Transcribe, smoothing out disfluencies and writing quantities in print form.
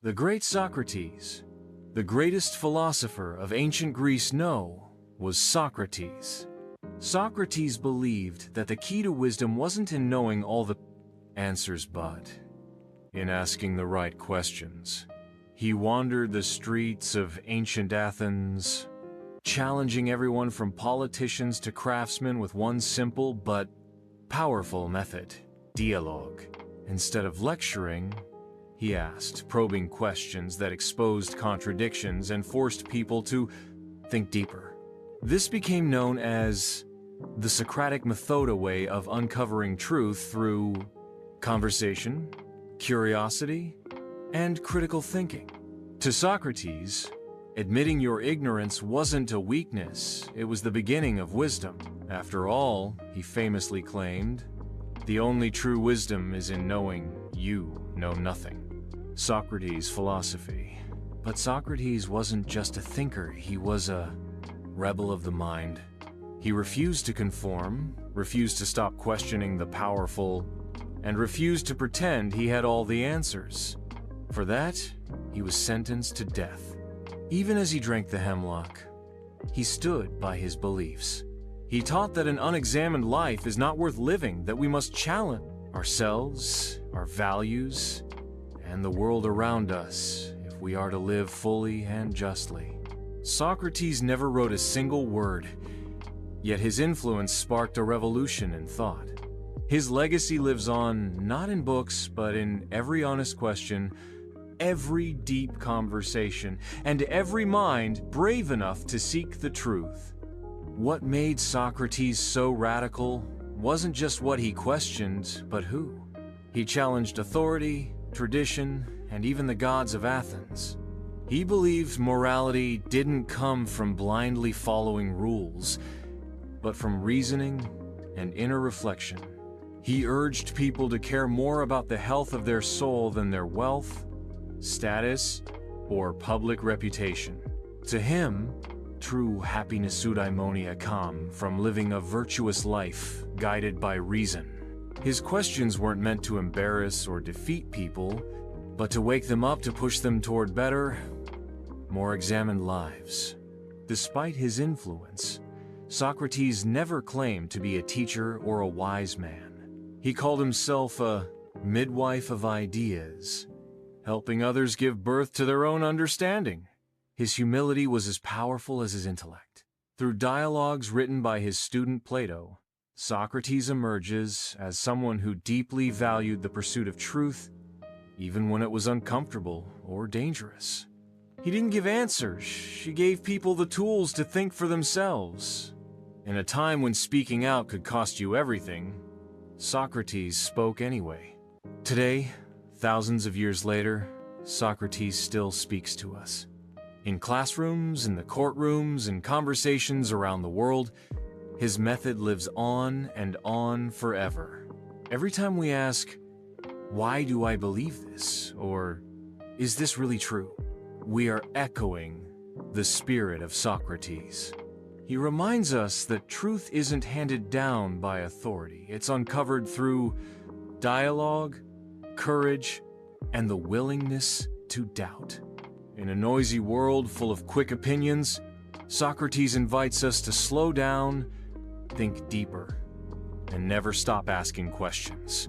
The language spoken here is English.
The great Socrates, the greatest philosopher of ancient Greece, was Socrates. Socrates believed that the key to wisdom wasn't in knowing all the answers but in asking the right questions. He wandered the streets of ancient Athens, challenging everyone from politicians to craftsmen with one simple but powerful method: dialogue. Instead of lecturing, he asked probing questions that exposed contradictions and forced people to think deeper. This became known as the Socratic Method, a way of uncovering truth through conversation, curiosity, and critical thinking. To Socrates, admitting your ignorance wasn't a weakness, it was the beginning of wisdom. After all, he famously claimed, the only true wisdom is in knowing you know nothing. Socrates' philosophy. But Socrates wasn't just a thinker, he was a rebel of the mind. He refused to conform, refused to stop questioning the powerful, and refused to pretend he had all the answers. For that, he was sentenced to death. Even as he drank the hemlock, he stood by his beliefs. He taught that an unexamined life is not worth living, that we must challenge ourselves, our values, and the world around us if we are to live fully and justly. Socrates never wrote a single word, yet his influence sparked a revolution in thought. His legacy lives on not in books, but in every honest question, every deep conversation, and every mind brave enough to seek the truth. What made Socrates so radical wasn't just what he questioned, but who. He challenged authority, tradition, and even the gods of Athens. He believed morality didn't come from blindly following rules, but from reasoning and inner reflection. He urged people to care more about the health of their soul than their wealth, status, or public reputation. To him, true happiness eudaimonia come from living a virtuous life guided by reason. His questions weren't meant to embarrass or defeat people, but to wake them up, to push them toward better, more examined lives. Despite his influence, Socrates never claimed to be a teacher or a wise man. He called himself a midwife of ideas, helping others give birth to their own understanding. His humility was as powerful as his intellect. Through dialogues written by his student Plato, Socrates emerges as someone who deeply valued the pursuit of truth, even when it was uncomfortable or dangerous. He didn't give answers, he gave people the tools to think for themselves. In a time when speaking out could cost you everything, Socrates spoke anyway. Today, thousands of years later, Socrates still speaks to us. In classrooms, in the courtrooms, in conversations around the world, his method lives on and on forever. Every time we ask, why do I believe this? Or, is this really true? We are echoing the spirit of Socrates. He reminds us that truth isn't handed down by authority. It's uncovered through dialogue, courage, and the willingness to doubt. In a noisy world full of quick opinions, Socrates invites us to slow down, think deeper, and never stop asking questions.